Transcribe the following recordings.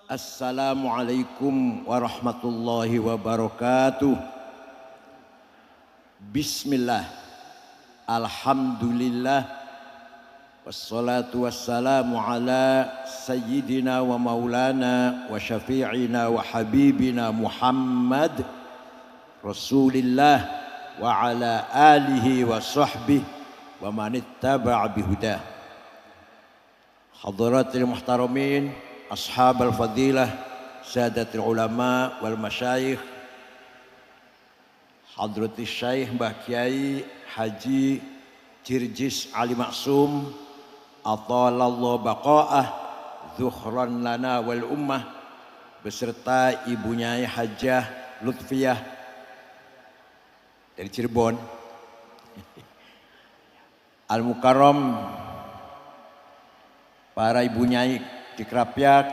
Assalamualaikum warahmatullahi wabarakatuh. Bismillah, alhamdulillah, wassalatu wassalamu ala sayyidina wa maulana wa syafi'ina wa habibina Muhammad Rasulillah wa ala alihi wa sahbihi wa manittaba'a bihudah. Hadratil muhtaramin, ashab al-fadilah, sadatul ulama wal masyayikh, hadratis syekh Mbah Kiai Haji Jirjis Ali Maksum atalallahu baqa'ah zuhran lana wal ummah, beserta ibunya Hajah Lutfiyah dari Cirebon, Al-Mukarram, para ibunya di Krapyak,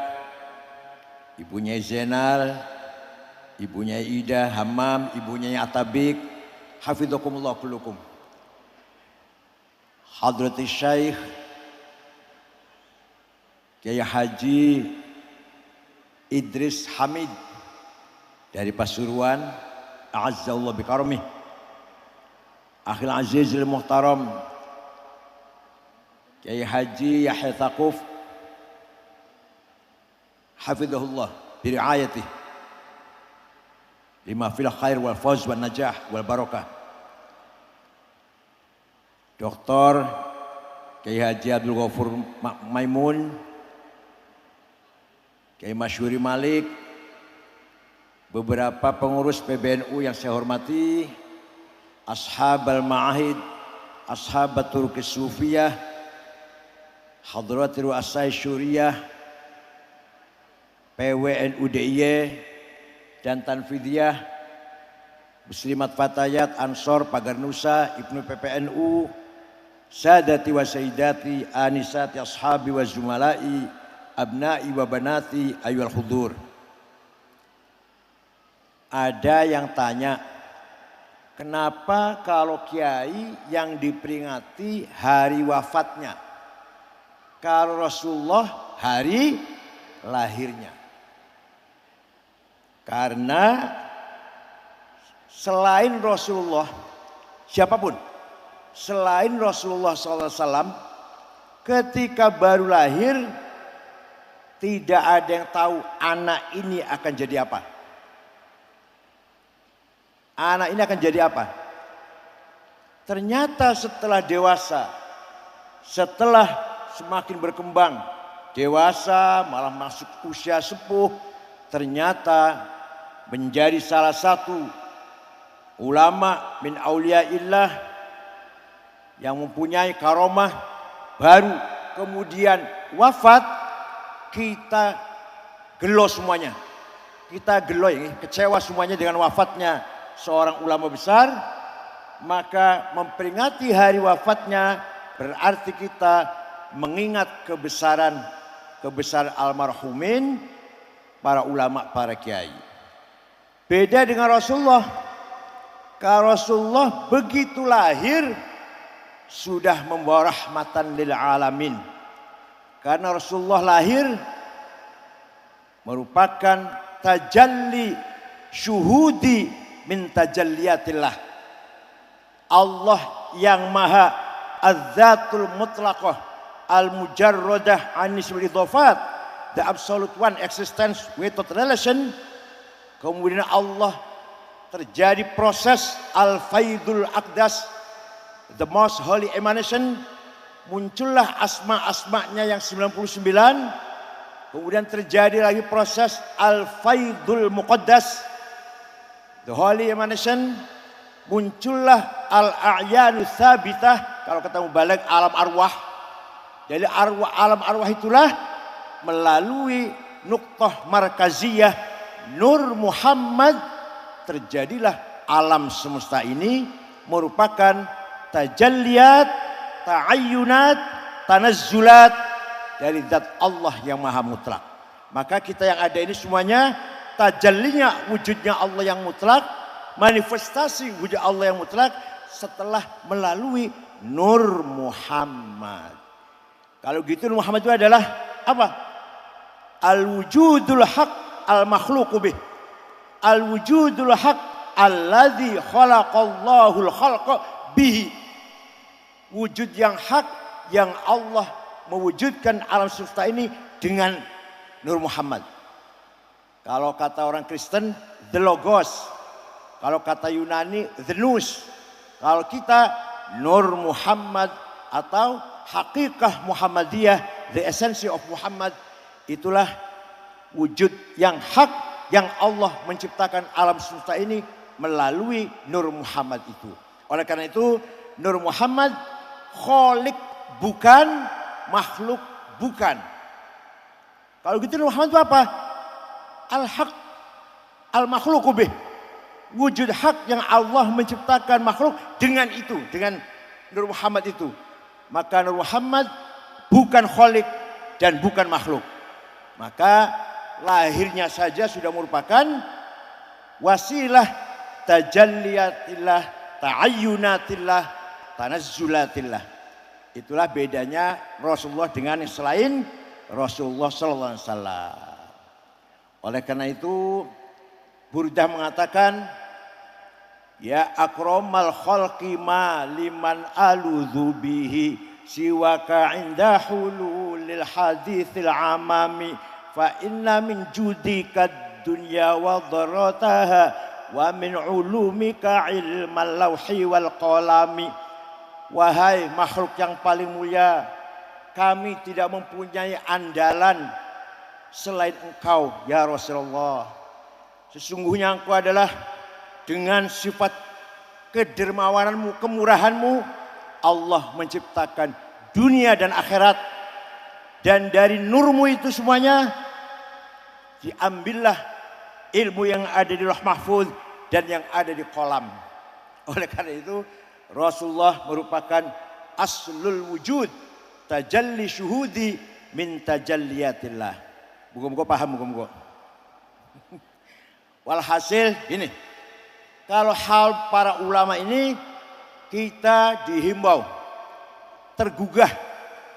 ibunya Zainal, ibunya Ida Hamam, ibunya Atabik, hafidhakumullah kullukum. Hadratis Syekh Kiai Haji Idris Hamid dari Pasuruan, a'azzallahu bikaromih. Akhil Azizil Muhtaram Kiai Haji Yahya Thaquf, hafidhahullah biriayatih lima fil khair wal fawz wal najah wal barakah. Dr. Kiai Haji Abdul Ghafur Maimun, Kiai Masyuri Malik, beberapa pengurus PBNU yang saya hormati, ashabal ma'ahid, ashabat turkis sufiyah, hadratir ru'asai syuriyah, PWNU DIY dan Tanfidiyah, Muslimat Fatayat, Ansor, Pagar Nusa, Ibnu PPNU, Sadati wa Sayyidati, Anisati, Ashabi wa Zumalai, Abnai wa Banati, Ayyuhal Hudur. Ada yang tanya, kenapa kalau kiai yang diperingati hari wafatnya, kalau Rasulullah hari lahirnya? Karena selain Rasulullah, siapapun selain Rasulullah SAW, ketika baru lahir tidak ada yang tahu anak ini akan jadi apa. Anak ini akan jadi apa? Ternyata setelah dewasa, setelah semakin berkembang, dewasa malah masuk usia sepuh, ternyata menjadi salah satu ulama min auliyaillah yang mempunyai karomah, baru kemudian wafat, kita gelo semuanya. Kita gelo, kecewa semuanya dengan wafatnya seorang ulama besar. Maka memperingati hari wafatnya berarti kita mengingat kebesaran almarhumin para ulama, para kiai. Beda dengan Rasulullah. Kalau Rasulullah begitu lahir sudah membawa rahmatan lil alamin. Karena Rasulullah lahir merupakan tajalli syuhudi min tajalliyatillah. Allah yang maha az-zatul mutlaqah al-mujarradah anisbil idhafat, the absolute one existence without relation. Kemudian Allah terjadi proses al-faidul aqdas, the most holy emanation, muncullah asma-asma'nya yang 99. Kemudian terjadi lagi proses al-faidul muqaddas, the holy emanation, muncullah al-a'yanu thabitah, kalau kata mubalag alam arwah. Jadi alam arwah itulah melalui nuqtah markaziyah Nur Muhammad terjadilah alam semesta ini merupakan tajalliyat, ta'ayyunat, tanazzulat dari zat Allah yang maha mutlak. Maka kita yang ada ini semuanya tajallinya wujudnya Allah yang mutlak, manifestasi wujud Allah yang mutlak setelah melalui Nur Muhammad. Kalau gitu Nur Muhammad itu adalah apa? Al-wujudul haq al-makhluqu bih. Al-wujudul haq alladzi khalaqallahul khalqa bihi. Wujud yang hak yang Allah mewujudkan alam semesta ini dengan Nur Muhammad. Kalau kata orang Kristen, the Logos. Kalau kata Yunani, the Nous. Kalau kita, Nur Muhammad atau Hakikah Muhammadiyah, the essence of Muhammad. Itulah wujud yang hak yang Allah menciptakan alam semesta ini melalui Nur Muhammad itu. Oleh karena itu, Nur Muhammad kholik bukan, makhluk bukan. Kalau gitu Nur Muhammad itu apa? Al-haq al-makhluqu bih. Wujud hak yang Allah menciptakan makhluk dengan itu, dengan Nur Muhammad itu. Maka Nur Muhammad bukan kholik dan bukan makhluk. Maka lahirnya saja sudah merupakan wasilah tajalliyatillah, ta'ayyunatillah, tanazzulatillah. Itulah bedanya Rasulullah dengan yang selain Rasulullah sallallahu alaihi wasallam. Oleh karena itu Burdah mengatakan, ya akramal khalqi ma liman aludhu bihi siwaka inda hululil hadithil amami fa inna min judika dunya wa dharataha wa min ulumika ilmal lawhi wal qalami. Wahai makhluk yang paling mulia, kami tidak mempunyai andalan selain engkau ya Rasulullah. Sesungguhnya engkau adalah dengan sifat kedermawananmu, kemurahanmu, Allah menciptakan dunia dan akhirat. Dan dari nurmu itu semuanya diambillah ilmu yang ada di Lauh Mahfuz dan yang ada di kolam. Oleh karena itu Rasulullah merupakan aslul wujud, tajalli syuhudi min tajalliyatillah. Muga-muga paham, muga-muga. Walhasil gini, kalau hal para ulama ini kita dihimbau, tergugah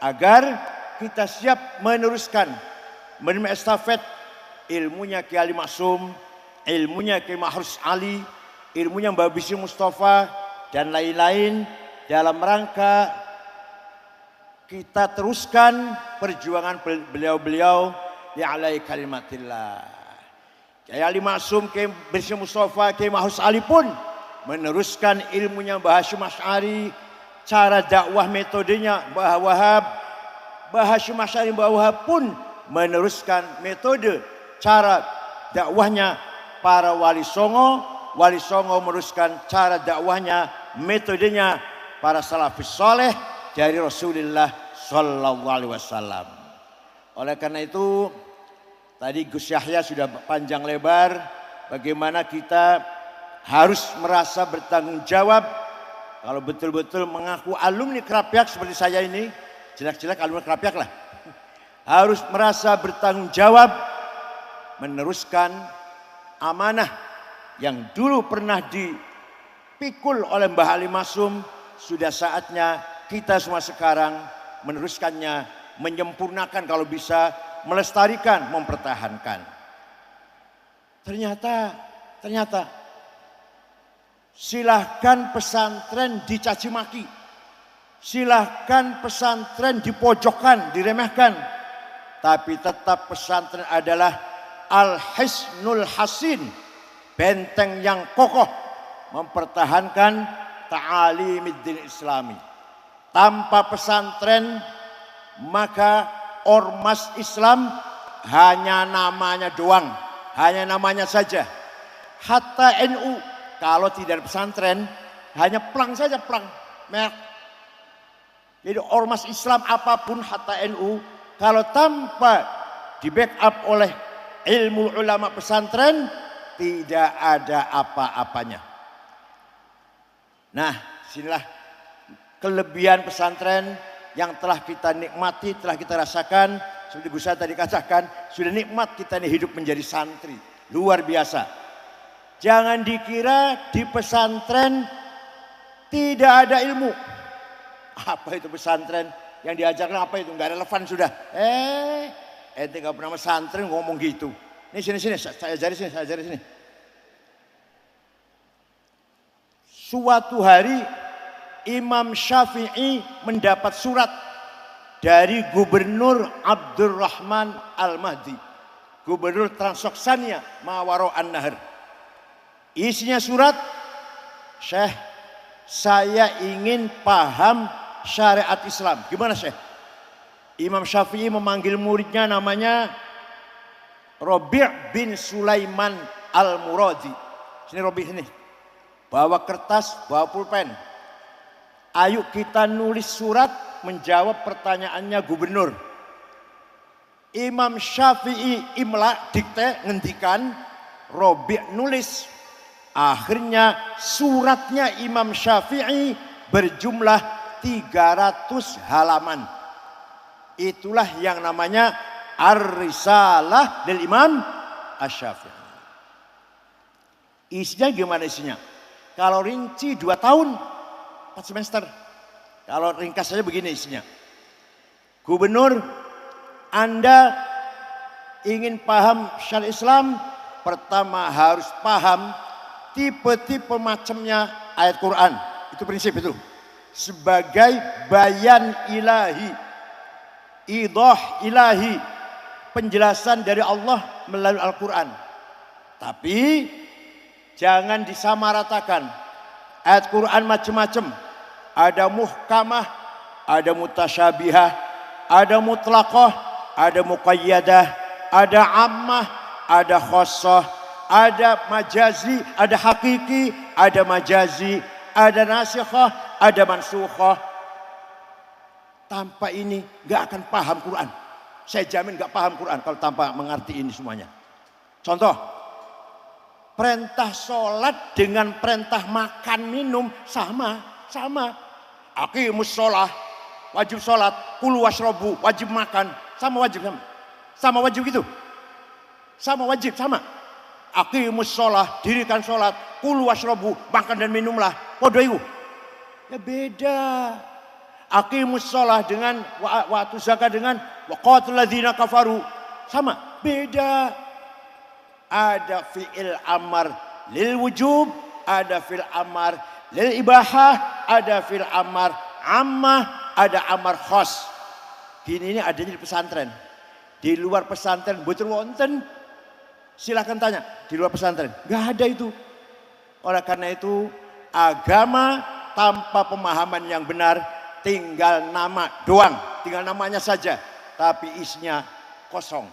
agar kita siap meneruskan, menerima estafet ilmunya Kiai Ali Maksum, ilmunya Kiai Mahrus Ali, ilmunya Mbak Bisi Mustafa dan lain-lain dalam rangka kita teruskan perjuangan beliau-beliau di alai kalimatillah. Kiai Ali Maksum, Kiai Bisi Mustafa, Kiai Mahrus Ali pun meneruskan ilmunya Mbah Hasyim Asy'ari, cara dakwah metodenya Mbah Wahab. Mbah Hasyim Asy'ari, Mbah Wahab pun meneruskan metode cara dakwahnya para wali songo. Wali songo meneruskan cara dakwahnya, metodenya para salafus soleh dari Rasulullah sallallahu alaihi wasallam. Oleh karena itu tadi Gus Yahya sudah panjang lebar bagaimana kita harus merasa bertanggung jawab kalau betul-betul mengaku alumni Krapyak seperti saya ini, jelek-jelek alumni Krapyak lah. Harus merasa bertanggung jawab meneruskan amanah yang dulu pernah dipikul oleh Mbah Ali Maksum. Sudah saatnya kita semua sekarang meneruskannya, menyempurnakan kalau bisa, melestarikan, mempertahankan. Ternyata silahkan pesantren dicaci maki, silahkan pesantren dipojokkan, diremehkan, tapi tetap pesantren adalah al-hisnul hasin, benteng yang kokoh mempertahankan ta'alimiddin islami. Tanpa pesantren maka ormas Islam hanya namanya doang, hanya namanya saja. Hatta NU kalau tidak ada pesantren hanya plang saja, plang merek. Jadi ormas Islam apapun hatta NU kalau tanpa di backup oleh ilmu ulama pesantren tidak ada apa-apanya. Nah, sinilah kelebihan pesantren yang telah kita nikmati, telah kita rasakan. Seperti Gus Yahya tadi katakan, sudah nikmat kita ini hidup menjadi santri. Luar biasa. Jangan dikira di pesantren tidak ada ilmu. Apa itu pesantren? Yang diajarkan apa itu? Enggak relevan sudah. Ente gak pernah santri ngomong gitu. Ini sini, saya ajari sini. Suatu hari Imam Syafi'i mendapat surat dari Gubernur Abdurrahman Al-Mahdi, Gubernur Transoksania Mawaro An-Nahar. Isinya surat, Syekh, saya ingin paham syariat Islam. Gimana Syekh? Imam Syafi'i memanggil muridnya namanya Rabi' bin Sulaiman Al-Muradi. Sini Rabi' sini. Bawa kertas, bawa pulpen. Ayo kita nulis surat menjawab pertanyaannya gubernur. Imam Syafi'i imla dikte ngendikan, Rabi' nulis. Akhirnya suratnya Imam Syafi'i berjumlah 300 halaman. Itulah yang namanya Ar-Risalah dari Imam Asy-Syafi'i. Isinya gimana isinya? Kalau rinci 2 tahun, 4 semester. Kalau ringkas saja begini isinya. Gubernur, Anda ingin paham syariat Islam, pertama harus paham tipe-tipe macamnya ayat Quran. Itu prinsip itu. Sebagai bayan ilahi. Idah ilahi, penjelasan dari Allah melalui Al-Quran. Tapi jangan disamaratakan. Ayat Quran macam-macam. Ada muhkamah, ada mutasyabihah, ada mutlaqah, ada muqayyadah, ada ammah, ada khossah, ada majazi, ada hakiki, ada majazi, ada nasikhah, ada mansukhah. Tanpa ini gak akan paham Quran. Saya jamin gak paham Quran kalau tanpa mengerti ini semuanya. Contoh, perintah sholat dengan perintah makan minum sama. Aqimus sholah, wajib sholat, kulu washrobu, wajib makan, sama wajib gitu. Sama. Aqimus sholah, dirikan sholat, kulu washrobu, makan dan minumlah. Podo itu. Ya beda. Aqimus sholah dengan waktu zakat dengan waqatul ladzina kafaru. Sama, beda. Ada fi'il amar lil wujub, ada fi'il amar lil ibahah, ada fi'il amar ammah, ada amar khos. Gini ini adanya di pesantren. Di luar pesantren betul wonten. Silahkan tanya, di luar pesantren gak ada itu. Oleh karena itu agama tanpa pemahaman yang benar tinggal nama doang, tinggal namanya saja, tapi isinya kosong.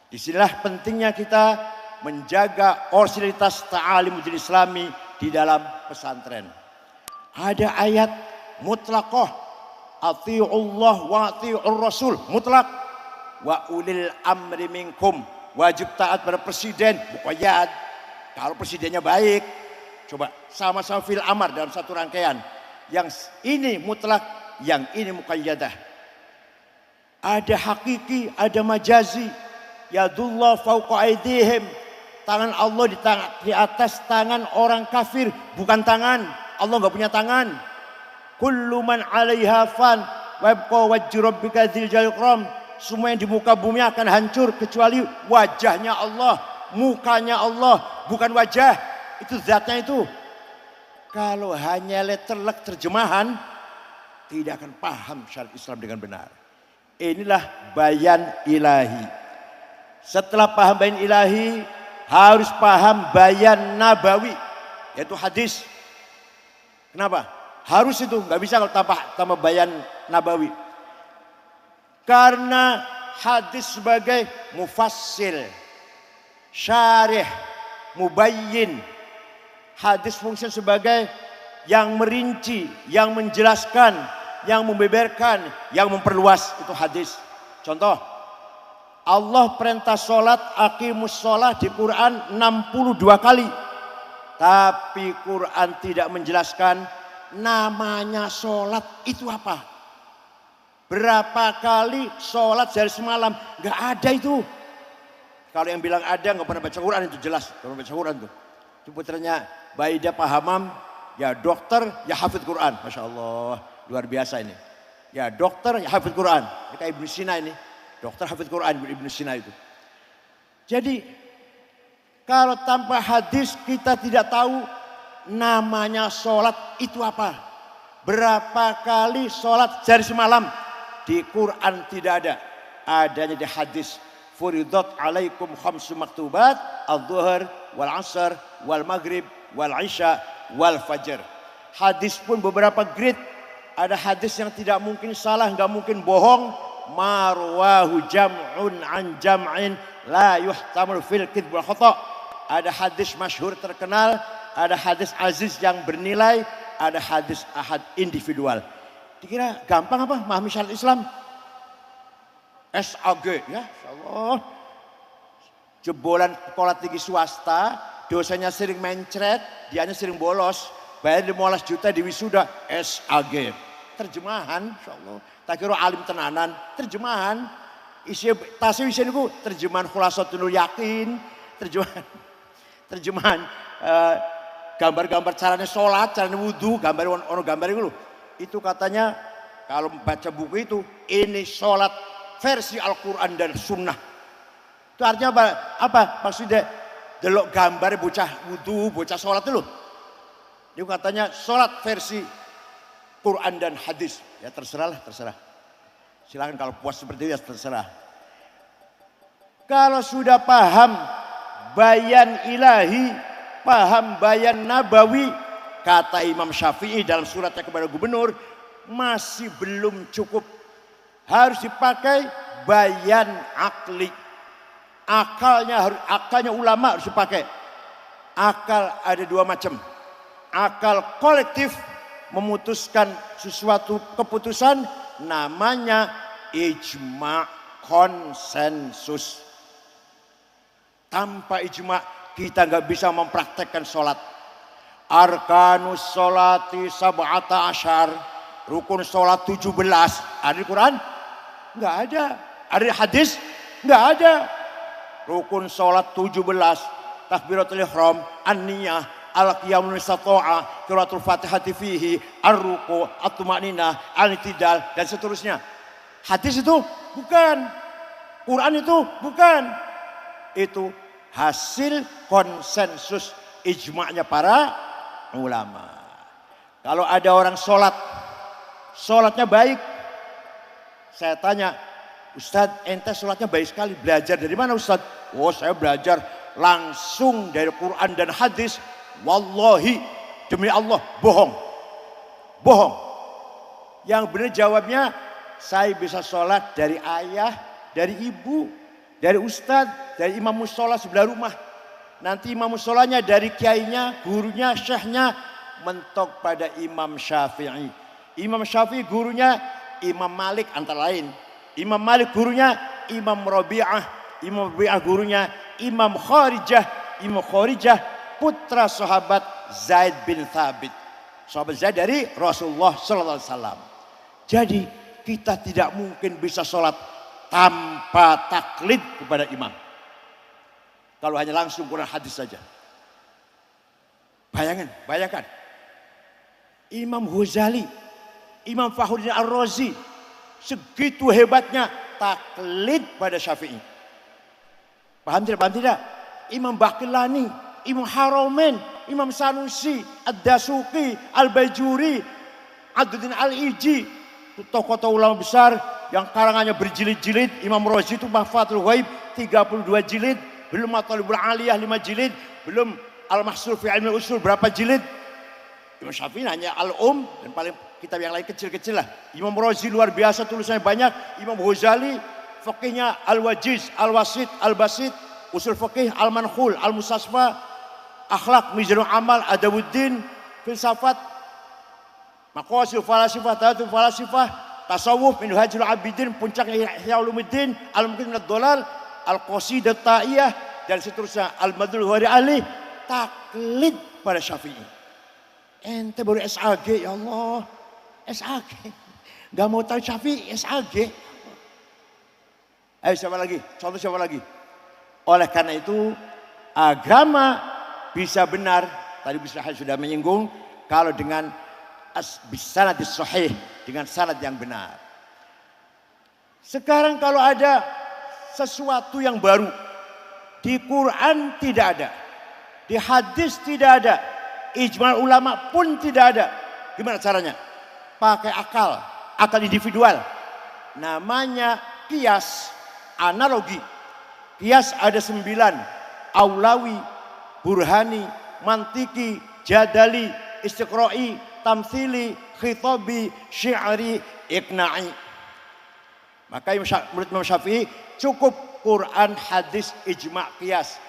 Disinilah pentingnya kita menjaga orisinalitas ta'alimul islami di dalam pesantren. Ada ayat mutlaqah, ati'ullah wa ati'ur rasul, mutlak. Wa ulil amri minkum, wajib taat pada presiden, muqayyad. Kalau presidennya baik, coba sama-sama fil amar dalam satu rangkaian. Yang ini mutlak, yang ini muqayyadah. Ada hakiki, ada majazi. Yadullah fauqa aydihim. Tangan Allah di atas tangan orang kafir, bukan tangan. Allah enggak punya tangan. Kullu man 'alaiha fan wa yabqa wajhu rabbika dzil jalali wal ikram. Semua yang di muka bumi akan hancur kecuali wajahnya Allah, mukanya Allah, bukan wajah. Itu zatnya itu. Kalau hanya letterlek terjemahan, tidak akan paham syariat Islam dengan benar. Inilah bayan ilahi. Setelah paham bayan ilahi, harus paham bayan nabawi, yaitu hadis. Kenapa? Harus itu, nggak bisa kalau tanpa bayan nabawi. Karena hadis sebagai mufassil, syarih, mubayyin. Hadis fungsi sebagai yang merinci, yang menjelaskan, yang membeberkan, yang memperluas. Itu hadis. Contoh, Allah perintah sholat, aqimus sholat di Quran 62 kali. Tapi Quran tidak menjelaskan namanya sholat itu apa. Berapa kali sholat sehari semalam, gak ada itu. Kalau yang bilang ada gak pernah baca Quran, itu jelas. Kalau baca Quran tuh. Itu putranya Baidah Pahamam, ya dokter, ya hafidh Quran. Masya Allah, luar biasa ini. Ya dokter, ya hafidh Quran. Ini kayak Ibnu Sina ini. Dokter hafidz Quran Ibnu Sina itu. Jadi kalau tanpa hadis kita tidak tahu namanya sholat itu apa. Berapa kali sholat sehari semalam. Di Quran tidak ada. Adanya di hadis. Furidat alaikum khamsu maktubat. Al-Dhuhr, wal-Asr, wal-Maghrib, wal-Isya, wal-Fajr. Hadis pun beberapa grade. Ada hadis yang tidak mungkin salah, nggak mungkin bohong. Marwahu jam'un an jam'in la yuhtamul fil kidb wal khata'. Ada hadis masyhur terkenal, ada hadis aziz yang bernilai, ada hadis ahad individual. Dikira gampang apa memahami syariat Islam? SAG ya, insyaallah. Jebolan sekolah tinggi swasta, dosanya sering mencret, dianya sering bolos. Bayar 15 juta di wisuda, SAG. Terjemahan, insyaallah. Tak kira alim tenanan, terjemahan. Isi tasnya isi niku terjemahan Khulasatul Yakin, terjemahan gambar-gambar caranya sholat, caranya wudhu, gambar itu. Itu katanya kalau baca buku itu ini sholat versi Al-Quran dan Sunnah. Itu artinya apa? Maksudnya delok gambar bocah wudhu, bocah sholat itu loh. Itu katanya sholat versi Quran dan hadis. Ya terserah. Silakan kalau puas seperti itu ya terserah. Kalau sudah paham bayan ilahi, paham bayan nabawi, kata Imam Syafi'i dalam suratnya kepada gubernur, masih belum cukup. Harus dipakai bayan akli. Akalnya ulama harus dipakai. Akal ada dua macam. Akal kolektif memutuskan sesuatu keputusan namanya ijma, konsensus. Tanpa ijma kita nggak bisa mempraktekkan sholat. Arkanus sholati sab'ata asyar, rukun sholat 17. Ada di Quran? Nggak ada. Ada di hadis? Nggak ada. Rukun sholat 17, takbiratul ihram, an-niyah, al-qiyamul istata'a, qiraatul fatihati fihi, ar-ruku', at-tuma'ninah, al-i'tidal dan seterusnya. Hadis itu bukan. Quran itu bukan. Itu hasil konsensus ijma'nya para ulama. Kalau ada orang sholatnya baik, saya tanya, Ustadz ente sholatnya baik sekali, belajar dari mana Ustadz? Oh saya belajar langsung dari Quran dan hadis. Wallahi demi Allah bohong. Yang benar jawabnya, saya bisa sholat dari ayah, dari ibu, dari ustadz, dari imam musola sebelah rumah. Nanti imam musolanya dari kiainya, gurunya, syekhnya mentok pada Imam Syafi'i. Imam Syafi'i gurunya Imam Malik antara lain. Imam Malik gurunya Imam Rabi'ah. Imam Rabi'ah gurunya Imam Kharijah. Imam Kharijah putra sahabat Zaid bin Thabit. Sahabat Zaid dari Rasulullah SAW. Jadi kita tidak mungkin bisa sholat tanpa taklid kepada imam. Kalau hanya langsung Quran hadis saja. Bayangkan. Imam Ghazali, Imam Fakhruddin Ar-Razi, segitu hebatnya taklid pada Syafi'i. Paham tidak? Imam Baqillani, Imam Haramain, Imam Sanusi, Ad-Dasuqi, Al-Bajuri, Abduddin Al-Iji, tokoh-tokoh ulama besar yang karangannya berjilid-jilid. Imam Razi itu Mahfatul Ghaib 32 jilid, belum Matalibul Aliyah 5 jilid, belum Al-Mahsur fi Ilmi Usul berapa jilid. Imam Syafi'i hanya dan paling kitab yang lain kecil-kecil lah. Imam Razi luar biasa tulisannya banyak. Imam Ghazali fikihnya Al-Wajiz, Al-Wasit, Al-Basit, Usul Fikih, Al-Mankhul, Al-Mustasfa, Akhlaq, Mizanul Amal, Adabuddin, Filsafat, Maqasid Falasifah, Tahatul Falasifah, Tasawuf, Minhajul Abidin, puncaknya Ihya Ulumuddin, Al-Muqim minad Dhalal, Al-Qasidah Ta'iyah dan seterusnya, Al-Madul Ghari Ali. Taklid pada Syafi'i. Ente baru SAG, ya Allah. SAG. Gak mau tahu Syafi'i, SAG. Ayo siapa lagi? Contoh siapa lagi? Oleh karena itu agama bisa benar. Tadi bisa sudah menyinggung. Kalau dengan bisanad sahih, dengan sanad yang benar. Sekarang kalau ada sesuatu yang baru. Di Quran tidak ada, di hadis tidak ada, ijma ulama pun tidak ada. Gimana caranya? Pakai akal, akal individual. Namanya qiyas, analogi. Qiyas ada 9, aulawi, burhani, mantiki, jadali, istiqra'i, tamthili, khitabi, syi'ri, iqna'i. Maka menurut Imam Syafi'i cukup Quran, hadis, ijma', qiyas.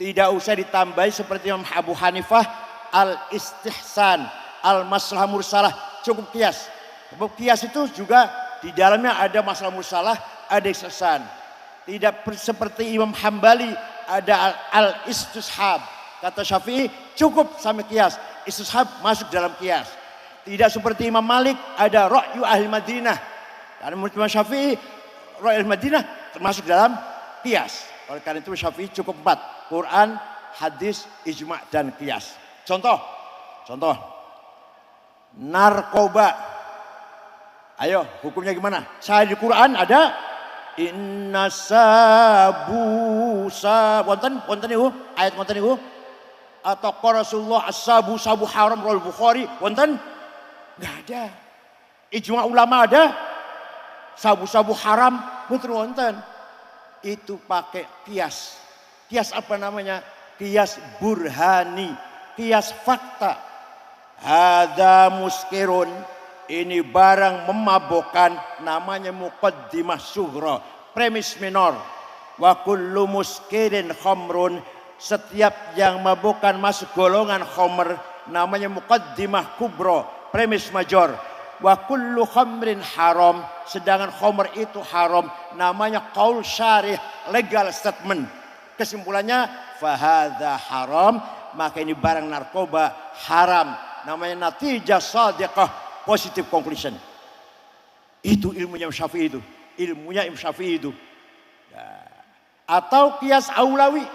Tidak usah ditambahi seperti Imam Abu Hanifah al-istihsan, al-maslalah mursalah, cukup qiyas. Sebab qiyas itu juga di dalamnya ada masalah mursalah, ada istihsan. Tidak seperti Imam Hambali ada al-istishab. Kata Syafi'i cukup sampai qiyas. Istishab masuk dalam qiyas. Tidak seperti Imam Malik ada ra'yu ahli Madinah. Karena menurut Imam Syafi'i ra'yu ahli Madinah termasuk dalam qiyas. Oleh karena itu Syafi'i cukup 4. Quran, hadis, ijma' dan qiyas. Contoh. Narkoba. Ayo hukumnya gimana? Saya di Quran ada inna sabu wonten niku ayat wonten niku atau Rasulullah as-sabu haram riwayat Bukhari wonten? Enggak ada. Ijma' ulama ada sabu haram mboten wonten. Itu pakai qiyas. Qiyas apa namanya? Qiyas burhani, qiyas fakta. Hadza muskirun, ini barang memabukkan, namanya muqaddimah sughra, premis minor. Wa kullu muskirin khamrun, setiap yang mabukkan masuk golongan khamr, namanya muqaddimah kubra, premis major. Wa kullu khamrin haram, sedangkan khamr itu haram, namanya qaul syarih, legal statement. Kesimpulannya fahadha haram, maka ini barang narkoba haram, namanya natijah shadiqah, positive conclusion. Itu ilmunya Imam Syafi'i itu. Ilmunya Imam Syafi'i itu. Ya. Atau qiyas aulawi.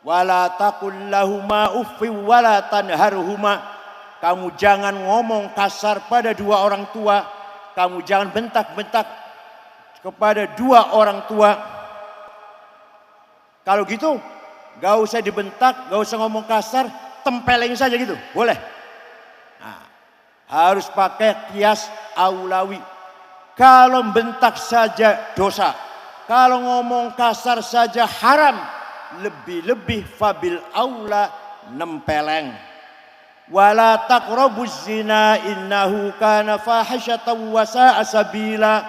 Wala taqul lahuma uffi wala tanharhuma. Kamu jangan ngomong kasar pada dua orang tua. Kamu jangan bentak-bentak kepada dua orang tua. Kalau gitu, gak usah dibentak, gak usah ngomong kasar, tempeleng saja gitu, boleh. Nah, harus pakai qiyas aulawi. Kalau bentak saja dosa, kalau ngomong kasar saja haram, lebih-lebih fabil aula nempeleng. Wala taqrabuz zina innahu kana fahisyatan wa sa'a sabila.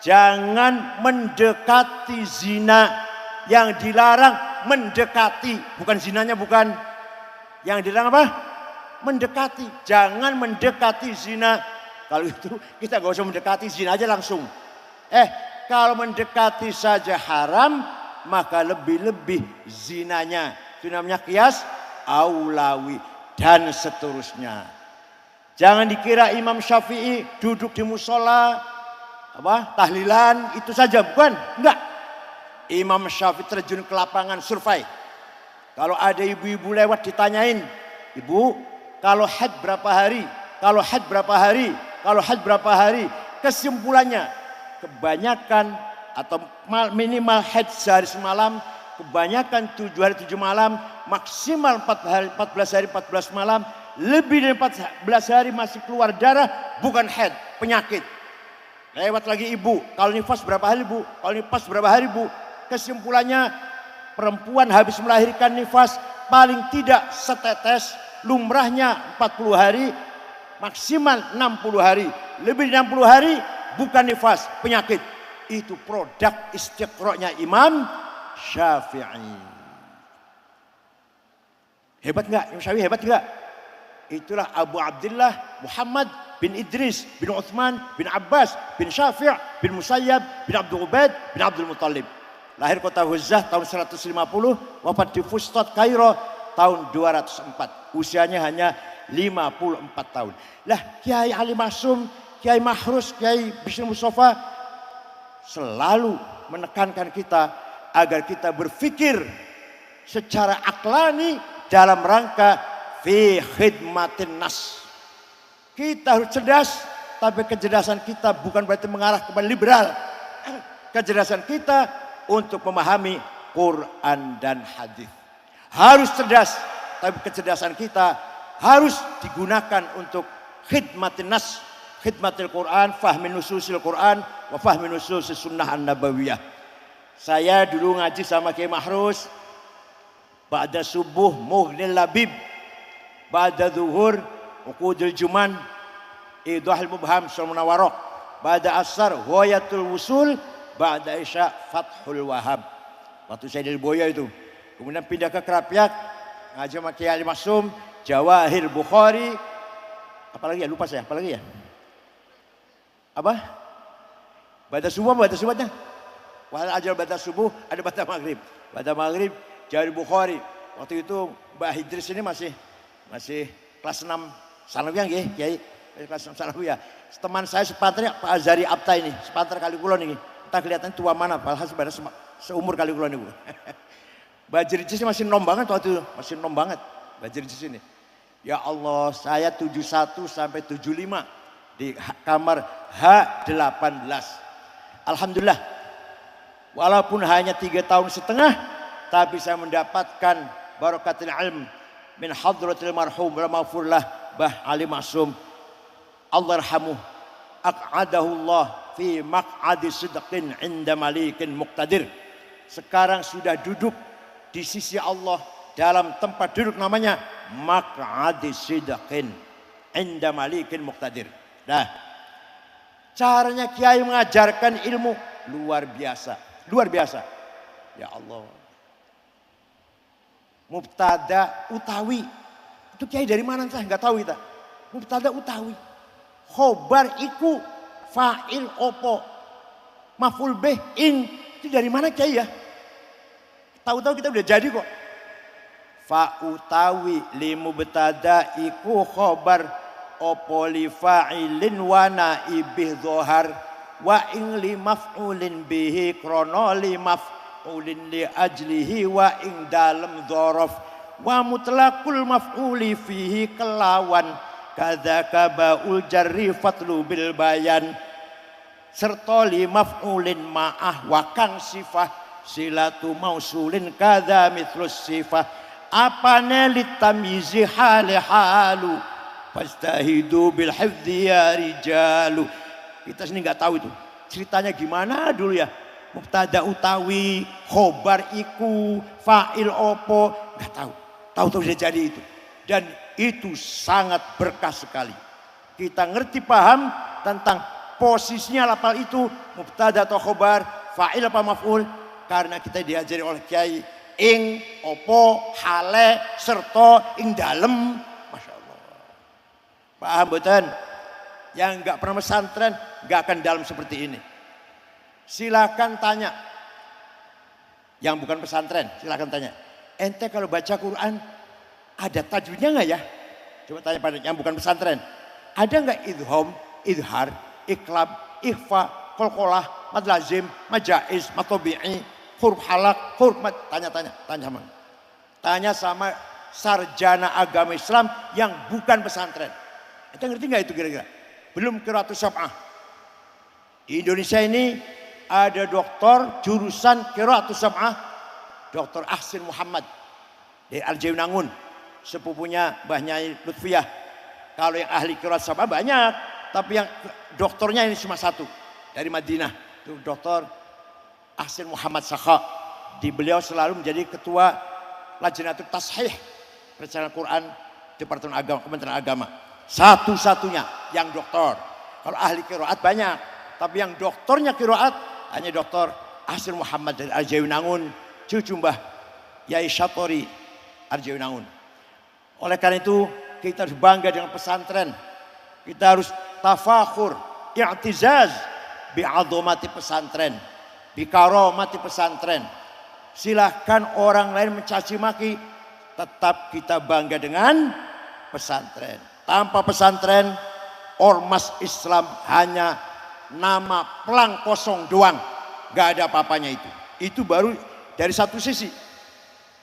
Jangan mendekati zina. Yang dilarang mendekati, bukan zinanya, bukan. Yang dilarang apa? Mendekati. Jangan mendekati zina. Kalau itu kita gak usah mendekati, zina aja langsung. Kalau mendekati saja haram, maka lebih-lebih zinanya. Itu namanya qiyas aulawi dan seterusnya. Jangan dikira Imam Syafi'i duduk di musola, tahlilan itu saja, bukan? Enggak. Imam Syafi'i terjun ke lapangan survei. Kalau ada ibu-ibu lewat ditanyain, ibu kalau haid berapa hari? Kalau haid berapa hari? Kalau haid berapa hari? Kesimpulannya kebanyakan atau minimal haid sehari semalam, kebanyakan 7 hari 7 malam, maksimal 14 hari 14 malam, lebih dari 14 hari masih keluar darah, bukan haid, penyakit. Lewat lagi ibu, kalau nifas berapa hari bu? Kalau nifas berapa hari bu? Kesimpulannya perempuan habis melahirkan nifas paling tidak setetes, lumrahnya 40 hari, maksimal 60 hari. Lebih dari 60 hari bukan nifas, penyakit. Itu produk istiqra'nya Imam Syafi'i. Hebat enggak? Imam Syafi'i hebat enggak? Itulah Abu Abdullah Muhammad bin Idris bin Uthman bin Abbas bin Syafi' bin Musayyab bin Abdul Ubaid bin Abdul Muttalib. Lahir kota Huzzah tahun 150, wafat di Fustat, Kairo tahun 204. Usianya hanya 54 tahun. Lah Kiai Ali Masum, Kiai Mahrus, Kiai Bisri Mustafa selalu menekankan kita agar kita berpikir secara aklani dalam rangka fi khidmatin nas. Kita harus cerdas, tapi kecerdasan kita bukan berarti mengarah kepada liberal. kecerdasan kita untuk memahami Quran dan hadis. Harus cerdas, tapi kecerdasan kita harus digunakan untuk khidmatin nas, khidmatil Quran, fahmi nususil Quran, wa fahmi nususil sunnah an-nabawiyah. Saya dulu ngaji sama Kiai Mahrus, ba'da subuh mughnil labib, ba'da zuhur uqudul juman, idahil mubham sulmun warok, ba'da asar ghayatul wusul, ba'da isya fathul wahab. Waktu saya di Boya itu, kemudian pindah ke Krapyak, ngaji sama Kiai Ali Maksum, Jawahir Bukhari, apalagi ya, lupa saya, apalagi ya? Apa? Ba'da subuh, ba'da subuhnya? Wahal ajal ba'da subuh, ada ba'da maghrib. Ba'da maghrib, Jawahir Bukhari. Waktu itu Mbak Hidris ini masih kelas 6 Sanawiyah nggih, Kiai. Kelas 6 Sanawiyah. Teman saya sepantarnya Pak Azari Abta ini, sepantar kali kulon ini. Entah kelihatan tua mana, padahal sebenarnya seumur kali kulon itu. Mbak Jirjis masih nom banget waktu itu, masih nom banget Mbak Jirjis ini. Ya Allah, saya 71 sampai 75 di kamar H18. Alhamdulillah, walaupun hanya 3 tahun setengah, tapi saya mendapatkan barakatul ilm min hadratil marhum wa maghfurlah Bah Ali Maksum. Allah yarhamuh, aq'adahu Allah fi maq'adi sidqin 'inda malikin muqtadir. Sekarang sudah duduk di sisi Allah dalam tempat duduk namanya maq'adi sidqin 'inda malikin muqtadir. Nah, caranya Kiai mengajarkan ilmu luar biasa, luar biasa. Ya Allah. Mubtada utawi. Itu Kiai dari mana saya nggak tahu kita. Mubtada utawi. Khobar iku fa'il opo. Maf'ul bih ing. Itu dari mana Kiai ya? Tahu-tahu kita udah jadi kok. Fa utawi li mubtada iku khobar opo li fa'ilin wa naibih dhohar wa ing li maf'ulin bihi krono li maf'ulin li ajlihi wa ing dalem dhorof wa mutlaqul maf'uli fihi kelawan kadzaka baul jarri fatlu bil bayan serta li maf'ulin ma'ah wa kang sifah silatu mausulin kadza mithlus sifah apane litamyizi halu fastahidu bil hifdzi ya rijalu. Kita sini nggak tahu itu ceritanya gimana dulu ya. Mubtada utawi, khobar iku, fa'il opo, nggak tahu. Tahu-tahu sudah jadi itu. Dan itu sangat berkah sekali. Kita ngerti paham tentang posisinya lafal itu, mubtada atau khobar, fa'il apa maf'ul, karena kita diajari oleh Kiai ing, opo, hale, serto, ing dalem. Masya Allah. Paham betul? Yang nggak pernah pesantren nggak akan dalam seperti ini. Silakan tanya. Yang bukan pesantren, silakan tanya. Ente kalau baca Quran ada tajwidnya nggak ya? Coba tanya pada yang bukan pesantren. Ada nggak idhom, idhar, iklab, ikhfa, qalqalah, mad lazim, majaiz, matobi'i, huruf halak, huruf mad? Tanya sama. Tanya sama sarjana agama Islam yang bukan pesantren. Ente ngerti nggak itu kira-kira? Belum qiraatus sab'ah. Di Indonesia ini ada doktor jurusan qiraatus sab'ah, Dr. Ahsin Muhammad dari Arjawinangun, sepupunya Mbah Nyai Lutfiyah. Kalau yang ahli qiraatus sab'ah banyak, tapi yang doktornya ini cuma satu dari Madinah, itu Dr. Ahsin Muhammad Sakha. Di beliau selalu menjadi ketua Lajnatul Tashih Perencanaan Quran Departemen Agama Kementerian Agama. Satu-satunya yang doktor. Kalau ahli qiraat banyak, tapi yang doktornya qiraat hanya Dr. Ahsin Muhammad dari Arjawinangun, cucu Mbah Yai Syatori Arjawinangun. Oleh karena itu kita harus bangga dengan pesantren. Kita harus tafakhur, i'tizaz bi'azamati pesantren, bikaromati pesantren. Silahkan orang lain mencaci maki, tetap kita bangga dengan pesantren. Tanpa pesantren, ormas Islam hanya nama pelang kosong doang. Gak ada apa-apanya itu. Itu baru dari satu sisi.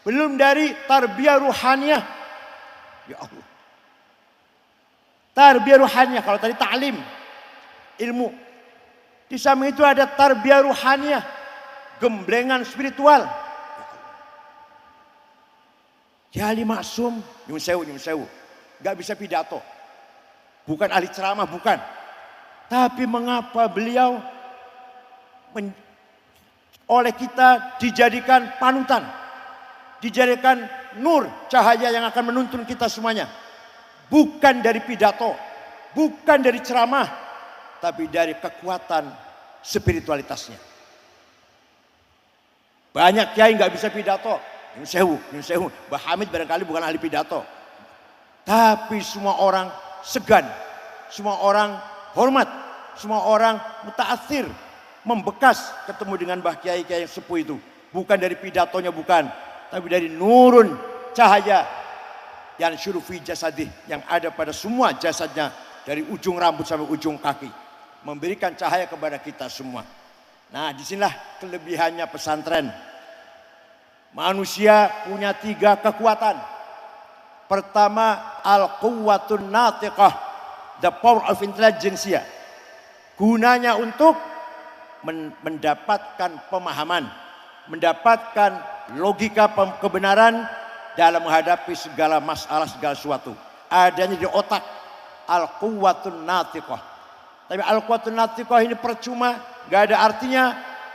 Belum dari tarbiyah ruhaniyah. Ya Allah. Tarbiyah ruhaniyah, kalau tadi ta'lim, ilmu. Di samping itu ada tarbiyah ruhaniyah, gemblengan spiritual. Kiai Maksum, nyun sewu, nggak bisa pidato, bukan ahli ceramah, bukan. Tapi mengapa beliau oleh kita dijadikan panutan, dijadikan nur, cahaya yang akan menuntun kita semuanya. Bukan dari pidato, bukan dari ceramah, tapi dari kekuatan spiritualitasnya. Banyak kiai nggak bisa pidato, nyun sewu. Mbah Hamid barangkali bukan ahli pidato, tapi semua orang segan, semua orang hormat, semua orang mutaatsir, membekas ketemu dengan Mbah Kiai-kiai yang sepuh itu. Bukan dari pidatonya, bukan, tapi dari nurun, cahaya yang syurufi jasadih, yang ada pada semua jasadnya, dari ujung rambut sampai ujung kaki, memberikan cahaya kepada kita semua. Nah, disinilah kelebihannya pesantren. Manusia punya 3 kekuatan. Pertama, al-quwwatun natiqah, the power of intelligence. Gunanya untuk mendapatkan pemahaman, mendapatkan logika kebenaran dalam menghadapi segala masalah, segala sesuatu. Adanya di otak, al-quwwatun natiqah. Tapi al-quwwatun natiqah ini percuma, gak ada artinya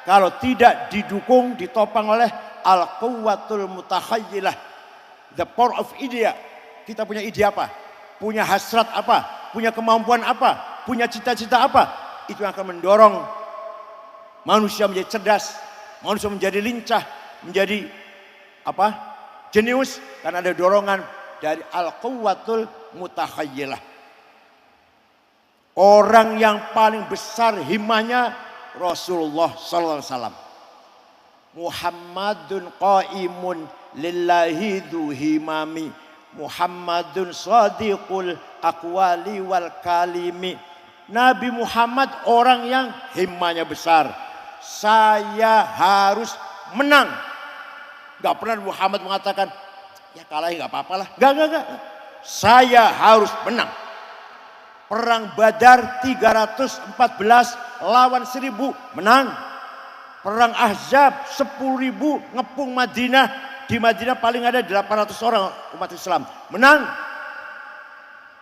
kalau tidak didukung, ditopang oleh al-quwwatul mutakhayyilah, the power of idea. Kita punya ide apa? Punya hasrat apa? Punya kemampuan apa? Punya cita-cita apa? Itu yang akan mendorong manusia menjadi cerdas, manusia menjadi lincah, menjadi jenius, karena ada dorongan dari al-quwwatul mutakhayyilah. Orang yang paling besar himmahnya Rasulullah sallallahu alaihi wasallam. Muhammadun qaimun lillahi dhu himami, Muhammadun sadiqul aqwali wal kalimi. Nabi Muhammad orang yang himmahnya besar. Saya harus menang. Gak pernah Muhammad mengatakan, ya kalah gak apa-apa lah. Gak. Saya harus menang. Perang Badar 314 lawan 1000, menang. Perang Ahzab 10.000 ngepung Madinah. Di Madinah paling ada 800 orang umat Islam, menang.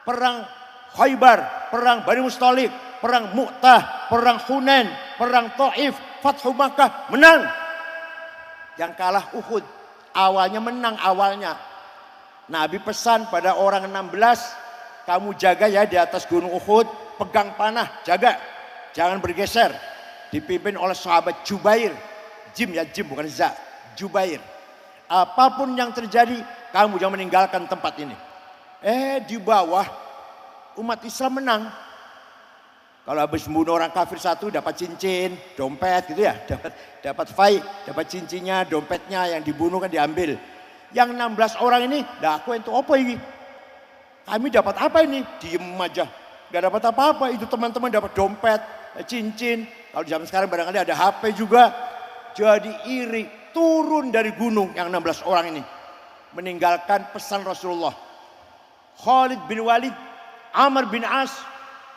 Perang Khaybar, perang Bani Mustalik, perang Mu'tah, perang Hunain, perang Taif, Fathu Makkah, menang. Yang kalah Uhud, awalnya menang awalnya. Nabi pesan pada orang 16, kamu jaga ya di atas gunung Uhud, pegang panah, jaga, jangan bergeser. Dipimpin oleh sahabat Jubair, Jim bukan Za, Jubair. Apapun yang terjadi, kamu jangan meninggalkan tempat ini. Di bawah umat Islam menang. Kalau habis membunuh orang kafir satu dapat cincin, dompet gitu ya, dapat fai, dapat cincinnya, dompetnya, yang dibunuh kan diambil. Yang 16 orang ini, aku itu apa ini? Kami dapat apa ini? Diem aja, gak dapat apa-apa. Itu teman-teman dapat dompet, cincin. Kalau di zaman sekarang barangkali ada HP juga. Jadi iri, turun dari gunung yang 16 orang ini, meninggalkan pesan Rasulullah. Khalid bin Walid, Amr bin As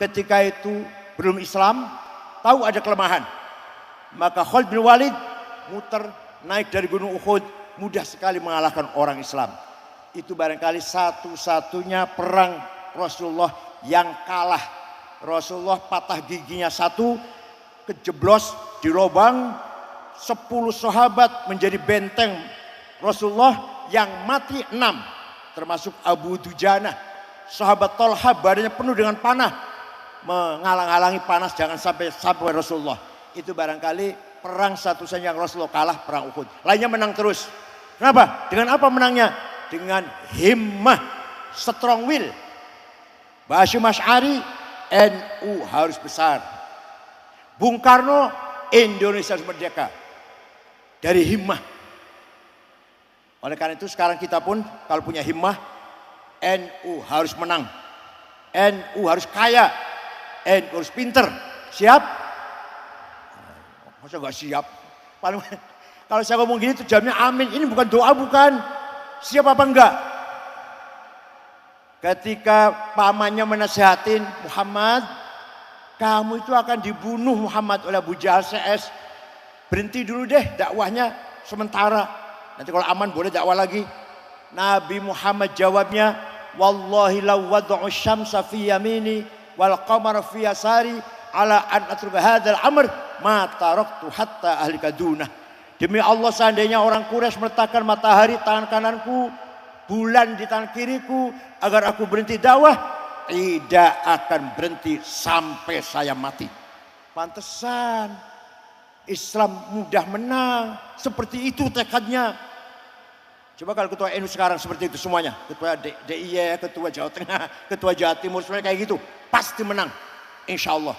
ketika itu belum Islam, tahu ada kelemahan. Maka Khalid bin Walid muter naik dari gunung Uhud, mudah sekali mengalahkan orang Islam. Itu barangkali satu-satunya perang Rasulullah yang kalah. Rasulullah patah giginya satu, kejeblos di lubang, 10 sahabat menjadi benteng Rasulullah, yang mati 6, termasuk Abu Dujanah. Sahabat Tolha badannya penuh dengan panah, menghalang-halangi panas jangan sampai Rasulullah. Itu barangkali perang satu-satunya yang Rasulullah kalah, perang Uhud. Lainnya menang terus. Kenapa? Dengan apa menangnya? Dengan himmah, strong will. Mbah Hasyim Asy'ari, NU harus besar. Bung Karno, Indonesia harus merdeka. Dari himmah. Oleh karena itu sekarang kita pun kalau punya himmah, NU harus menang. NU harus kaya. NU harus pinter. Siap? Masa gak siap? Kalau saya ngomong gini tuh jamnya amin. Ini bukan doa, bukan. Siap apa enggak? Ketika pamannya menasehatin, Muhammad, kamu itu akan dibunuh Muhammad oleh Abu Jahal CS. Berhenti dulu deh dakwahnya sementara. Nanti kalau aman boleh dakwah lagi. Nabi Muhammad jawabnya, wallahi law wad'u syamsa fi yamini wal qamara fi yasari ala an atruka hadzal amr ma taraktu hatta ahlika dunah. Demi Allah, seandainya orang Quraisy meletakkan matahari tangan kananku, bulan di tangan kiriku, agar aku berhenti dakwah, tidak akan berhenti sampai saya mati. Pantesan Islam mudah menang. Seperti itu tekadnya. Coba kalau ketua NU sekarang seperti itu semuanya. Ketua DIY, ketua Jawa Tengah, ketua Jawa Timur, semuanya kayak gitu. Pasti menang. Insya Allah.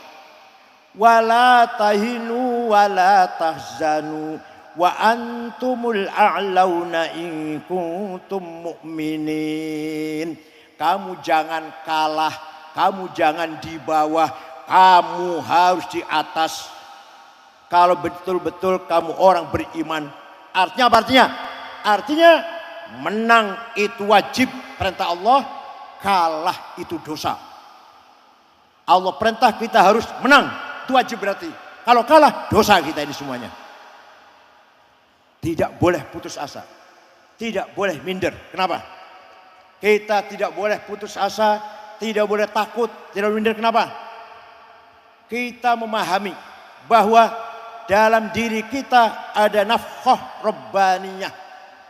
Wala tahinu wala tahzanu wa antumul a'launa in kuntum mu'minin. Kamu jangan kalah, kamu jangan di bawah, kamu harus di atas. Kalau betul-betul kamu orang beriman. Artinya apa artinya? Artinya menang itu wajib perintah Allah, kalah itu dosa. Allah perintah kita harus menang, itu wajib berarti. Kalau kalah dosa kita ini semuanya. Tidak boleh putus asa, tidak boleh minder. Kenapa? Kita tidak boleh putus asa, tidak boleh takut, tidak boleh minder. Kenapa? Kita memahami bahwa dalam diri kita ada nafkhah rabbaniyah.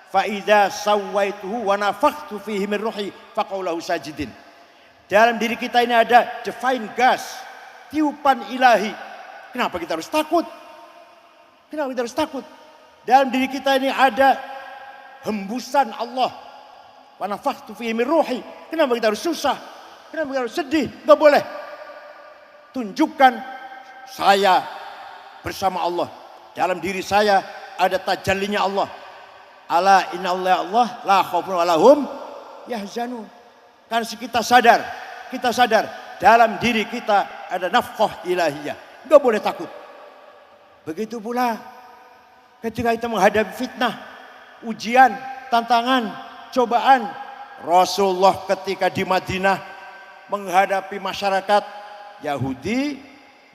Fa idza sawaituhu wa nafakhtu fihi min ruhi faqaulahu sajidin. Dalam diri kita ini ada divine gas, tiupan ilahi. Kenapa kita harus takut? Kenapa kita harus takut? Dalam diri kita ini ada hembusan Allah. Wa nafakhtu fihi min ruhi. Kenapa kita harus susah? Kenapa kita harus sedih? Enggak boleh. Tunjukkan saya bersama Allah. Dalam diri saya ada tajallinya Allah. Ala inna Allah la khaufun wa lahum yahzanun. Karena kita sadar dalam diri kita ada nafkhah ilahiyah. Enggak boleh takut. Begitu pula ketika kita menghadapi fitnah, ujian, tantangan, cobaan. Rasulullah ketika di Madinah menghadapi masyarakat Yahudi,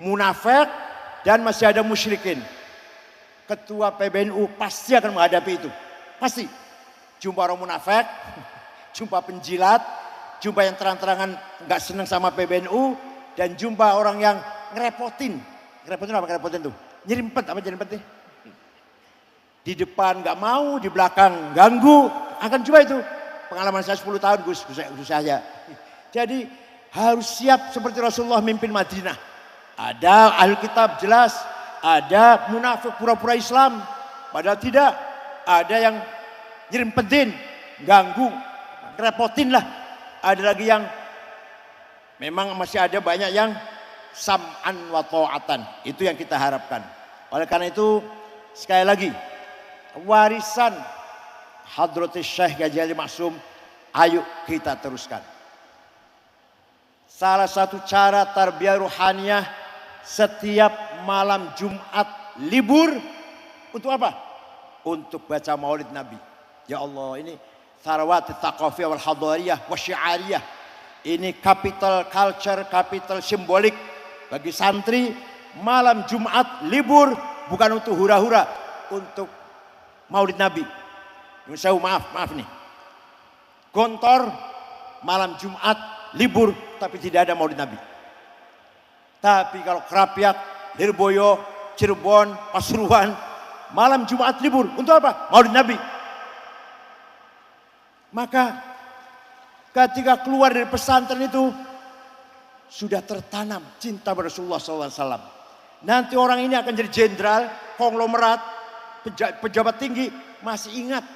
munafik, dan masih ada musyrikin. Ketua PBNU pasti akan menghadapi itu. Pasti. Jumpa orang munafik, jumpa penjilat, jumpa yang terang-terangan nggak senang sama PBNU, dan jumpa orang yang ngerepotin. Ngerepotin apa ngerepotin tuh? Nyerimpet, apa nyerimpet nih? Di depan nggak mau, di belakang ganggu. Akan coba itu. Pengalaman saya 10 tahun Gus saya. Jadi harus siap seperti Rasulullah mimpin Madinah. Ada ahli kitab jelas, ada munafik pura-pura Islam, padahal tidak. Ada yang nyerempetin, ganggu, repotin lah. Ada lagi yang memang masih ada banyak yang sam'an wa ta'atan. Itu yang kita harapkan. Oleh karena itu sekali lagi warisan Hadratus Syekh Haji Ali Maksum, ayo kita teruskan. Salah satu cara tarbiyah ruhaniyah, setiap malam Jumat libur untuk apa? Untuk baca maulid Nabi. Ya Allah, ini sarawat tsaqafiyah wal hadariyah wa syiariyah. Ini capital culture, capital simbolik bagi santri. Malam Jumat libur bukan untuk hura-hura, untuk maulid Nabi. Saya maaf nih. Gontor malam Jumat libur tapi tidak ada maulid Nabi. Tapi kalau Kerapiak, Lirboyo, Cirebon, Pasuruan, malam Jumat libur. Untuk apa? Maulid Nabi. Maka ketika keluar dari pesantren itu sudah tertanam cinta pada Rasulullah SAW. Nanti orang ini akan jadi jenderal, konglomerat, pejabat tinggi. Masih ingat.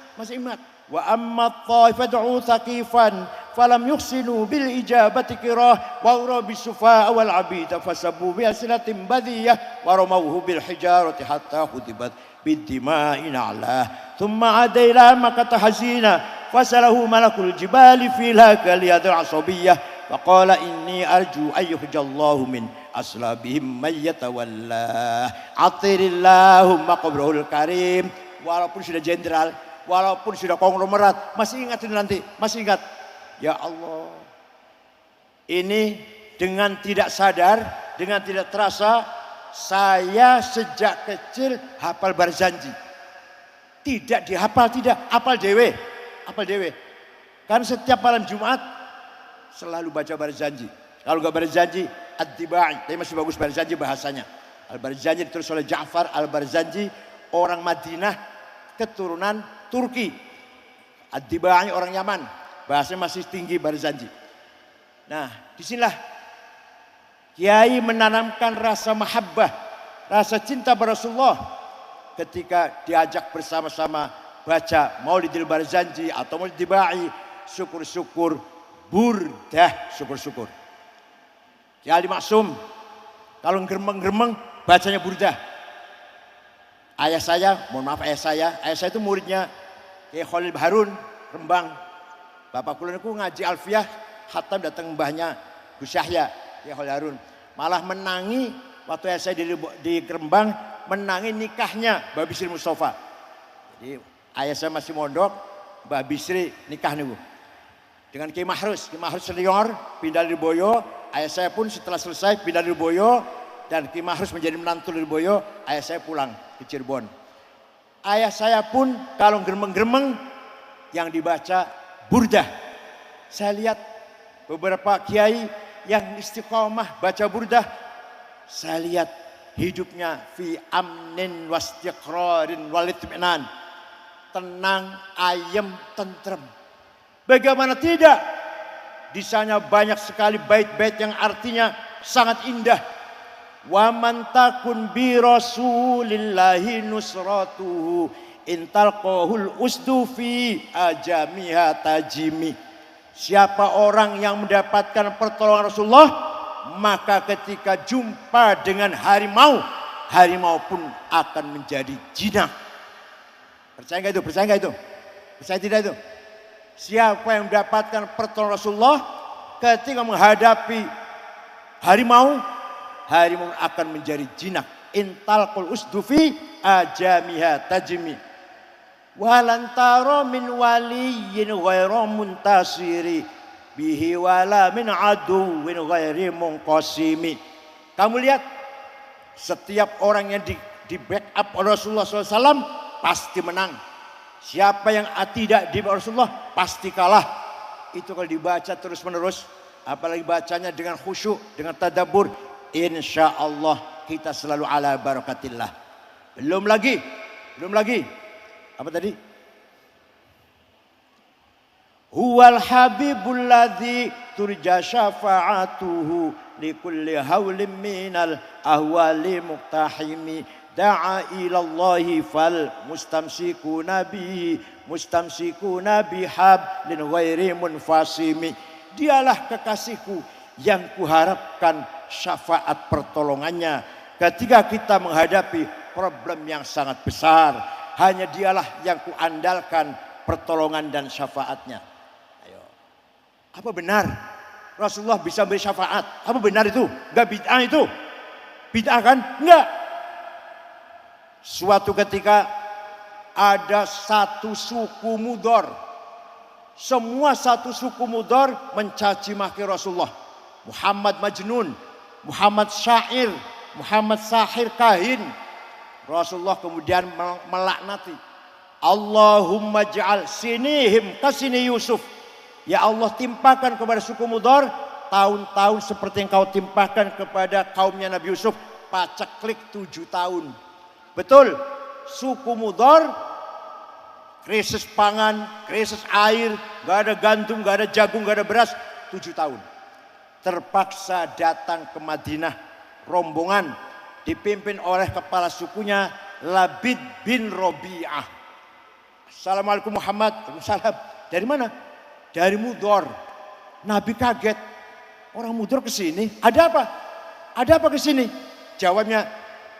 Wa amma taifatu thaqifan falam yuhsinu bil ijabati kirah wa urabi sufa wal abida fasabu bi asnatin badiyah wa ramawhu bil hijarati hatta hudibat bid dima'in ala thumma adaila makata hazina fasalahu malakul jibali fila kaliyadul asabiyah wa qala inni arju ayyuhjallahu min aslabihim mayyatawalla atirillahumma qabrul karim. Walaupun sudah jenderal, walaupun sudah konglomerat, masih ingat itu nanti, masih ingat. Ya Allah, ini dengan tidak sadar, dengan tidak terasa, saya sejak kecil hafal Barzanji. Tidak dihafal, tidak, hafal dewe. Hafal dewe. Kan setiap malam Jumat selalu baca Barzanji. Kalau nggak Barzanji, Ad-Dibai. Tapi masih bagus Barzanji bahasanya. Al-Barzanji ditulis oleh Ja'far Al-Barzanji, orang Madinah, keturunan Turki. Ad-Dibai orang Yaman. Bahasanya masih tinggi Barzanji. Nah, disinilah Kiai menanamkan rasa mahabbah, rasa cinta pada Rasulullah ketika diajak bersama-sama baca Maulidil Barzanji atau Maulid Dibai, syukur-syukur, burdah, syukur-syukur. Kiai Maksum kalau geremeng-geremeng bacanya burdah. Ayah saya, mohon maaf ayah saya itu muridnya Kiai Khalil Harun, Rembang. Bapak kulonku ngaji Alfiyah, hatam datang mbahnya Gus Yahya. Ya Khalil Harun malah menangi waktu saya di Rembang, menangi nikahnya Mbak Bisri Mustafa. Jadi ayah saya masih mondok, Mbak Bisri nikah nih Bu. Dengan Ki Mahrus senior pindah dari Boyo, ayah saya pun setelah selesai pindah dari Boyo dan Ki Mahrus menjadi menantu dari Boyo, ayah saya pulang ke Cirebon. Ayah saya pun kalau geremeng-geremeng yang dibaca burdah. Saya lihat beberapa kiai yang istiqomah baca burdah, saya lihat hidupnya fi amnin wastiqrarin walitminan, tenang, ayem, tentrem. Bagaimana tidak? Di sana banyak sekali bait-bait yang artinya sangat indah. Wa man takun bi rasulillahi nusratuhu intalqahul usdu fi ajamiha tajimi. Siapa orang yang mendapatkan pertolongan Rasulullah, maka ketika jumpa dengan harimau, harimau pun akan menjadi jinak. Percaya nggak itu? Percaya nggak itu? Percaya tidak itu? Siapa yang mendapatkan pertolongan Rasulullah ketika menghadapi harimau, harimau akan menjadi jinak. Intalqul usdufi ajamiha tajmi. Walan taro min waliyin ghairu muntasiri bihi wala min aduwin ghairi munqasimi. Kamu lihat setiap orang yang di backup oleh Rasulullah SAW pasti menang. Siapa yang tidak di Rasulullah pasti kalah. Itu kalau dibaca terus menerus, apalagi bacanya dengan khusyuk, dengan tadabbur, insya Allah kita selalu ala barakatillah. Belum lagi. Apa tadi? Huwal habibul ladzi turja syafa'atuhu likulli hawlim minal ahwali muqtahimi da'a ilallahi fal mustamsikuna bihablin ghairi munfasimi. Dialah kekasihku yang kuharapkan syafaat pertolongannya ketika kita menghadapi problem yang sangat besar. Hanya dialah yang kuandalkan pertolongan dan syafaatnya. Ayo. Apa benar Rasulullah bisa beri syafaat? Apa benar itu? Enggak bid'ah itu? Bid'ah kan? Enggak. Suatu ketika ada satu suku Mudor. Semua satu suku Mudor mencaci maki Rasulullah. Muhammad Majnun, Muhammad Syair, Muhammad Sahir Kahin. Rasulullah kemudian melaknati. Allahumma ja'al sinihim kasini Yusuf. Ya Allah, timpakan kepada suku Mudor tahun-tahun seperti yang kau timpakan kepada kaumnya Nabi Yusuf. Paceklik 7 tahun. Betul, suku Mudor krisis pangan, krisis air, gak ada gandum, gak ada jagung, gak ada beras, 7 tahun. Terpaksa datang ke Madinah rombongan dipimpin oleh kepala sukunya Labid bin Robi'ah. Assalamualaikum Muhammad. Waalaikumsalam. Dari mana? Dari Mudor. Nabi kaget. Orang Mudor ke sini. Ada apa? Ada apa ke sini? Jawabnya,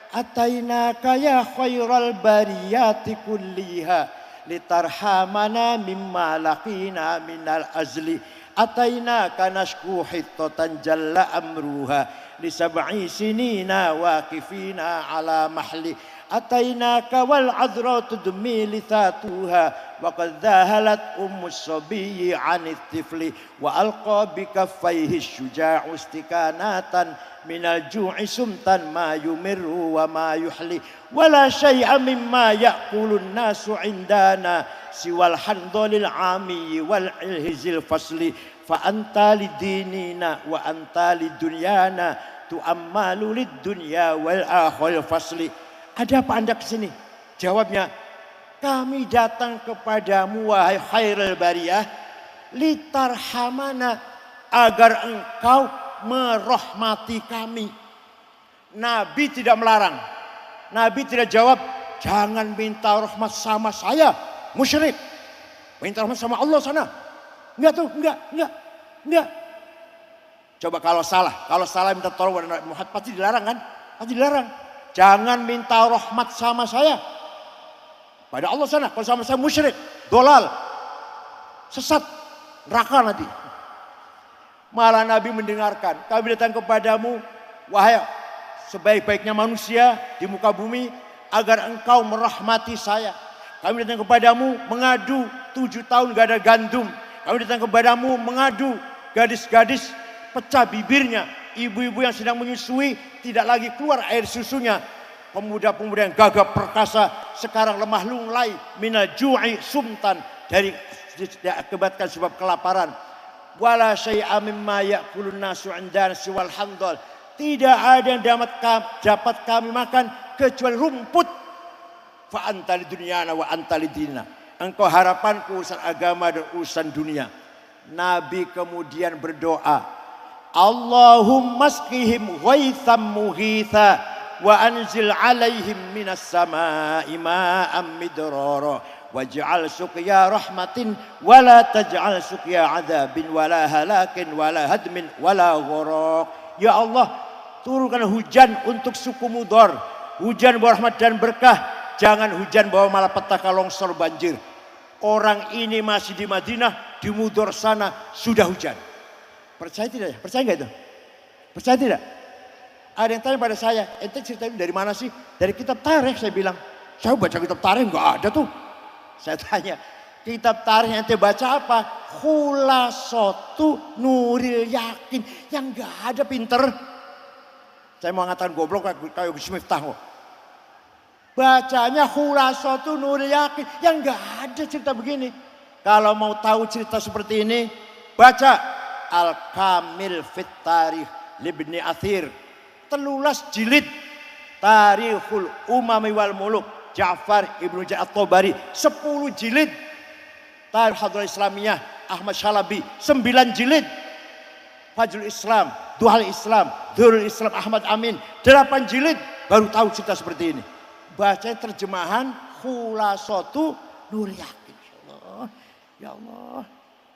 atainaka ya khairal bariyati kulliha litarhamana mimma laqina minal azli. Atainaka nashku hittatan jalla amruha li sab'i sinina waqifina ala mahli. atainaka wal adra tudmi lithatuha wa qad dhahalat ummus sabiyyi 'anit tifli wa alqa bi kaffaihi syuja'u istikanatan minal ju'i sumtan ma yumirru wa ma yuhli wala syai'a mimma ya'kulun nasu indana siwal handolil 'ami wal ilhizil fasli fa anta lidinina wa anta lidunyana tu'ammalu lid dunya wal akhir fasli. Ada apa Anda kesini? Jawabnya, kami datang kepadamu wahai khairul bariyah litarhamana, agar engkau merahmati kami. Nabi tidak melarang. Nabi tidak jawab, jangan minta rahmat sama saya, musyrik. Minta rahmat sama Allah sana. Enggak tuh, enggak. Coba kalau salah minta tolong kepada Nabi Muhammad pasti dilarang kan? Pasti dilarang. Jangan minta rahmat sama saya. Pada Allah sana, kalau sama saya musyrik, dolal, sesat, neraka nanti. Malah Nabi mendengarkan, kami datang kepadamu, wahai sebaik-baiknya manusia di muka bumi, agar engkau merahmati saya. Kami datang kepadamu mengadu 7 tahun gak ada gandum. Kami datang kepadamu mengadu gadis-gadis pecah bibirnya. Ibu-ibu yang sedang menyusui tidak lagi keluar air susunya. Pemuda-pemuda yang gagah perkasa sekarang lemah lunglai minal ju'i sumtan, dari diakibatkan sebab kelaparan. Wala syai'a mimma ya'kulun nasu 'indana siwal handal. Tidak ada yang dapat kami makan kecuali rumput. Fa anta lidunyana wa anta lidina. Engkau harapanku urusan agama dan urusan dunia. Nabi kemudian berdoa, Allahumma asqihim ghaitham mughitha wa anzil alaihim minas samaa'i ma'am midrara waj'al suqya rahmatin wa la taj'al suqya 'adzabin wa la halakin wa la hadmin wa la gharaq. Ya Allah, turunkan hujan untuk suku Mudhar, hujan bawa rahmat dan berkah, jangan hujan bawa malapetaka, longsor, banjir. Orang ini masih di Madinah, di Mudhar sana sudah hujan. Percaya tidak ya? Percaya enggak itu? Percaya tidak? Ada yang tanya pada saya, ente cerita ini dari mana sih? Dari kitab tarikh, saya bilang. Saya baca kitab tarikh enggak ada tuh. Saya tanya, kitab tarikh yang ente baca apa? Khulasatu Nuril Yakin. Yang enggak ada, pinter. Saya mau ngatakan goblok kayak Gus Miftah. Bacanya Khulasatu Nuril Yakin. Yang enggak ada cerita begini. Kalau mau tahu cerita seperti ini, baca Al-Kamil Fit Tarikh Libni Athir, 13 jilid, Tarikhul Umami wal Muluk Ja'far Ibnu Jarir At-Tabari, 10 jilid, Tarikh Hadrah Islamiyah Ahmad Syalabi, 9 jilid, Fajrul Islam, Duhal Islam, Dhurul Islam Ahmad Amin, 8 jilid, baru tahu cerita seperti ini. Baca terjemahan Khulasatu Nur Yakin. Ya Allah.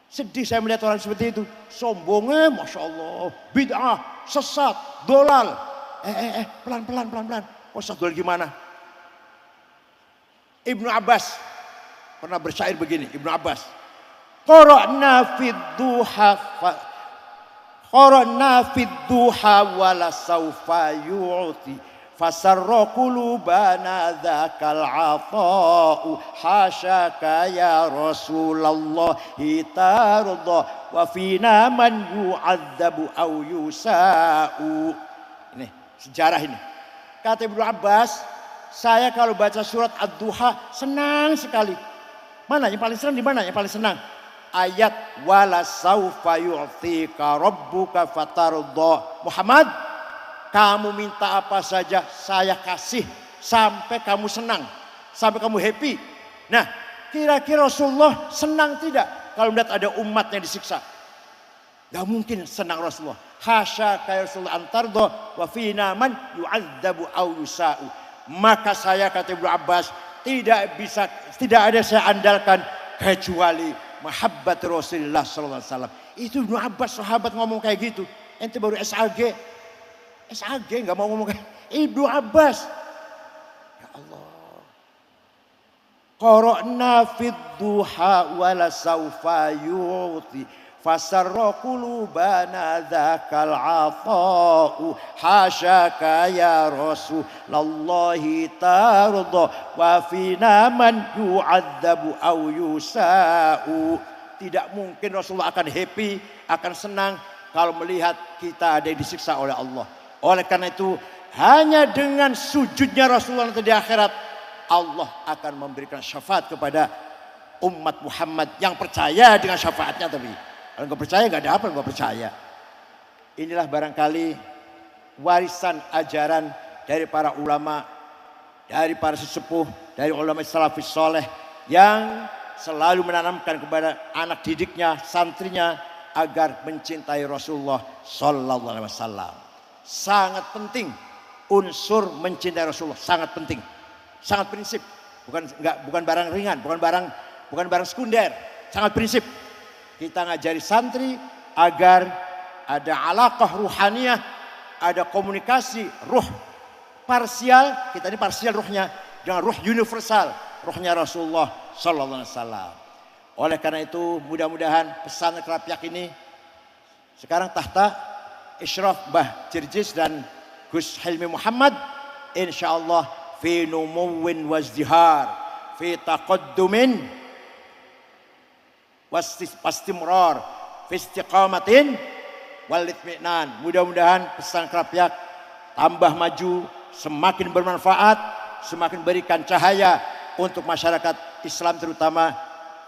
Sedih saya melihat orang seperti itu. Sombongnya Masya Allah. Bid'ah, sesat, dolal. Pelan-pelan. Oh sesat dolal gimana? Ibnu Abbas pernah bersyair begini. Ibnu Abbas. Qara'na fid duha wala sawfa yu'ti. Fasarra qulubana dzakal 'ata'u hasyaka ya Rasulullah hitarda wa fina man yu'adzabu aw yusa'u. Ini sejarah ini. Kata Ibnu Abbas, saya kalau baca surat Ad-Duha senang sekali. Mana yang paling senang, di mana yang paling senang? Ayat wala saufa yu'tika rabbuka fatarda. Muhammad, kamu minta apa saja saya kasih sampai kamu senang, sampai kamu happy. Nah, kira-kira Rasulullah senang tidak kalau melihat ada umatnya disiksa? Gak mungkin senang Rasulullah. Hasya kaya Rasulullah antardo wa fina man yu'adzabu aw yusa'u. Maka saya, kata Ibnu Abbas, tidak ada saya andalkan kecuali mahabbat Rasulullah sallallahu alaihi wasallam. Itu Ibnu Abbas, sahabat, ngomong kayak gitu. Ente baru SAG nggak mau ngomong kayak Ibnu Abbas. Ya Allah. Qara'na fid duha wala saufa yu'ti fasarra qulubana dzakal ata'u hasyaka ya rasulallahi tarda wa fina man yu'adzabu aw yusa'u. Tidak mungkin Rasulullah akan happy, akan senang kalau melihat kita ada yang disiksa oleh Allah. Oleh karena itu hanya dengan sujudnya Rasulullah nanti di akhirat Allah akan memberikan syafaat kepada umat Muhammad yang percaya dengan syafaatnya. Tapi kalau nggak percaya nggak ada apa nggak percaya. Inilah barangkali warisan ajaran dari para ulama, dari para sesepuh, dari ulama salafus soleh yang selalu menanamkan kepada anak didiknya, santrinya agar mencintai Rasulullah Sallallahu Alaihi Wasallam. Sangat penting unsur mencintai Rasulullah, sangat penting, sangat prinsip, bukan barang ringan, bukan barang sekunder, sangat prinsip. Kita ngajari santri agar ada alaqah ruhaniyah, ada komunikasi ruh parsial, kita ini parsial ruhnya, dengan ruh universal, ruhnya Rasulullah Sallallahu Alaihi Wasallam. Oleh karena itu mudah-mudahan pesan Kerapiak ini sekarang tahta Isyraf Mbah Jirjis dan Gus Hilmi Muhammad, insyaallah fi numuwin wazdihar, fi taqaddumin wastimrar, fi istiqamatin wal itminan. Mudah-mudahan pesan Kerapiak tambah maju, semakin bermanfaat, semakin berikan cahaya untuk masyarakat Islam, terutama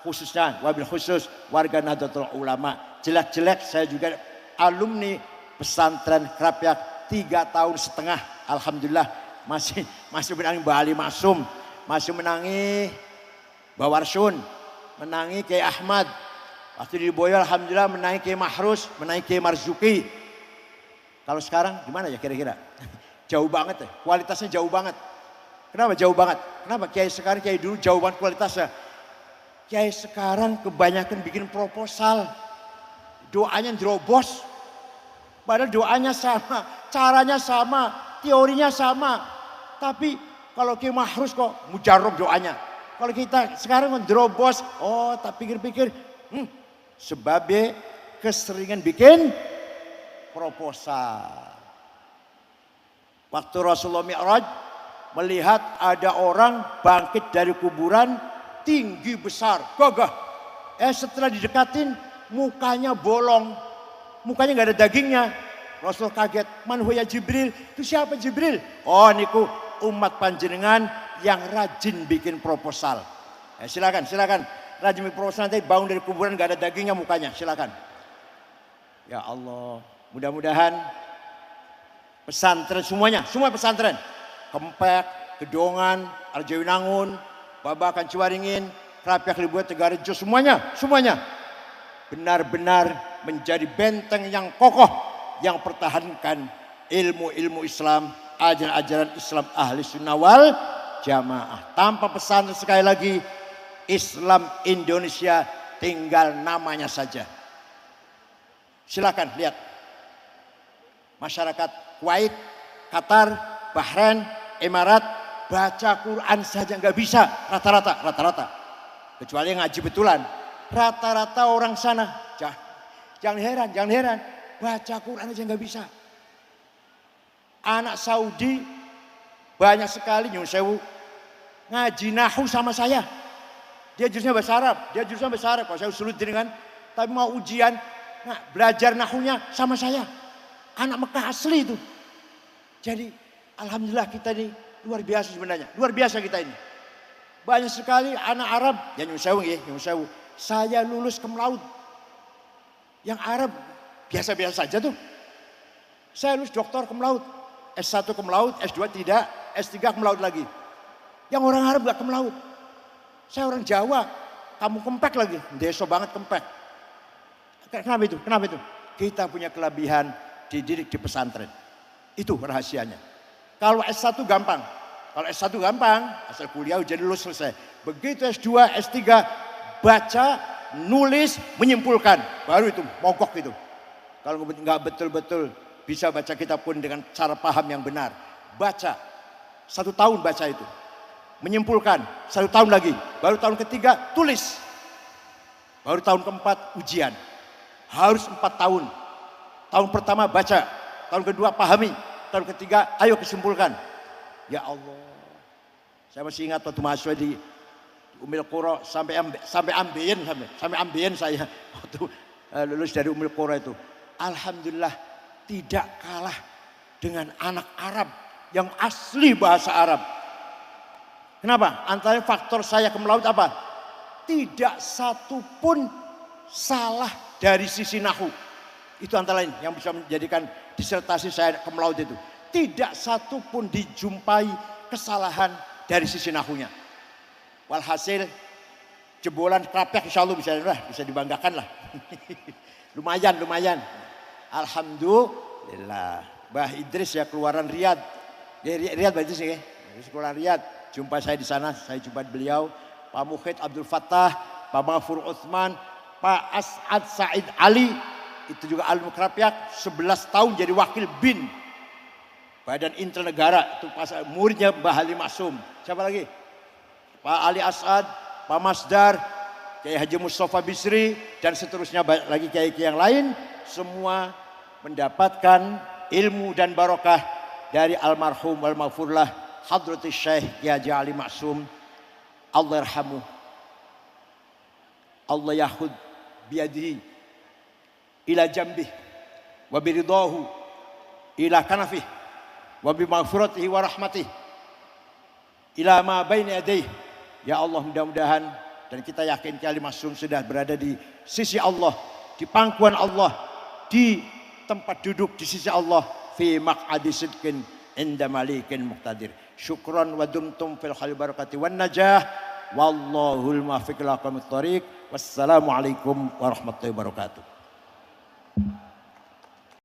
khususnya wabil khusus warga Nahdlatul Ulama. Jelek-jelek saya juga alumni pesantren Kerapiak 3,5 tahun. Alhamdulillah masih menangi Mbah Ali Masum, masih menangi Mbah Warsun, menangi Kiai Ahmad. Waktu di Boyo alhamdulillah menangi Kiai Mahrus, menangi Kiai Marzuki. Kalau sekarang gimana ya kira-kira? Jauh banget ya, kualitasnya jauh banget. Kenapa jauh banget? Kenapa Kiai sekarang, Kiai dulu jauh banget kualitasnya? Kiai sekarang kebanyakan bikin proposal, doanya jerobos. Padahal doanya sama, caranya sama, teorinya sama. Tapi kalau Kiai Mahrus kok mujarab doanya. Kalau kita sekarang jerobos, oh tak pikir-pikir, sebabnya keseringan bikin proposal. Waktu Rasulullah Mi'raj melihat ada orang bangkit dari kuburan tinggi besar, gagah. Setelah didekatin mukanya bolong, mukanya nggak ada dagingnya. Rasul kaget, man huwa Jibril? Itu siapa Jibril? Oh niku umat panjenengan yang rajin bikin proposal. Silakan, rajin bikin proposal, nanti bangun dari kuburan nggak ada dagingnya mukanya, silakan. Ya Allah, mudah-mudahan pesantren semuanya, semua pesantren, Kempek, Gedongan, Arjawinangun, Babakan Ciwaringin, Kerapiak Libuat, Tegarejo, semuanya benar-benar menjadi benteng yang kokoh yang pertahankan ilmu-ilmu Islam, ajaran-ajaran Islam ahli sunnah wal jamaah. Tanpa pesantren sekali lagi Islam Indonesia tinggal namanya saja. Silakan lihat masyarakat Kuwait, Qatar, Bahrain, Emirat baca Quran saja nggak bisa rata-rata. Kecuali yang ngaji betulan. Rata-rata orang sana jangan heran baca Quran aja nggak bisa. Anak Saudi banyak sekali nyun sewu ngaji nahu sama saya. Dia jurusnya bahasa Arab, kalau saya sulit dengan, tapi mau ujian belajar nahunya sama saya. Anak Mekah asli itu. Jadi alhamdulillah kita ini luar biasa sebenarnya, luar biasa kita ini. Banyak sekali anak Arab, ya nyun sewu. Saya lulus cum laude. Yang Arab biasa-biasa saja tuh. Saya lulus doktor cum laude, S1 cum laude, S2 tidak, S3 cum laude lagi. Yang orang Arab gak cum laude. Saya orang Jawa, kamu Kempek lagi, deso banget Kempek. Kenapa itu? Kita punya kelebihan dididik di pesantren. Itu rahasianya. Kalau S1 gampang, asal kuliah jadi lulus selesai. Begitu S2, S3, baca, nulis, menyimpulkan, baru itu mogok itu. Kalau nggak betul-betul bisa baca kitab pun dengan cara paham yang benar. Baca, 1 tahun baca itu. Menyimpulkan, 1 tahun lagi. Baru tahun ketiga tulis. Baru tahun keempat ujian. harus 4 tahun. Tahun pertama baca, tahun kedua pahami, tahun ketiga ayo kesimpulan. Ya Allah, saya masih ingat waktu mahasiswa di Ummul Qura sampai ambeien saya waktu lulus dari Ummul Qura itu. Alhamdulillah tidak kalah dengan anak Arab yang asli bahasa Arab. Kenapa? Antara faktor saya cum laude apa? Tidak satu pun salah dari sisi nahwu. Itu antara lain yang bisa menjadikan disertasi saya cum laude itu. Tidak satu pun dijumpai kesalahan dari sisi nahwunya. Walhasil jebolan Krapyak insya Allah bisa dibanggakan lah. lumayan. Alhamdulillah. Mbah Idris ya keluaran Riyadh. Riyadh Mbah Idris ya. Keluaran Riyadh. Jumpa saya di sana, saya jumpa beliau. Pak Mukhid Abdul Fattah, Pak Mahfur Utsman, Pak As'ad Said Ali. Itu juga alumni Krapyak, 11 tahun jadi wakil BIN. Badan Intel Negara, itu muridnya Mbah Halim Maksum. Siapa lagi? Pak Ali As'ad, Pak Masdar, Kiai Haji Mustafa Bisri, dan seterusnya lagi kiai-kiai yang lain. Semua mendapatkan ilmu dan barokah dari almarhum wal maghfurlah Hadratus Syekh Kiai Haji Ali Maksum. Allah yarhamu. Allah yahud biyadihi ila jambih wa biridahu ila kanafih wa bimaghfiratihi wa rahmatih ila ma baina yadayhi. Ya Allah, mudah-mudahan dan kita yakin Kiai Ali Maksum sudah berada di sisi Allah, di pangkuan Allah, di tempat duduk di sisi Allah, fi maq'adi sidqin inda malikin muqtadir. Syukran wa dumtum fil khairi barakati wan najah. Wallahul muwaffiq ila aqwamit thoriq. Wassalamualaikum warahmatullahi wabarakatuh.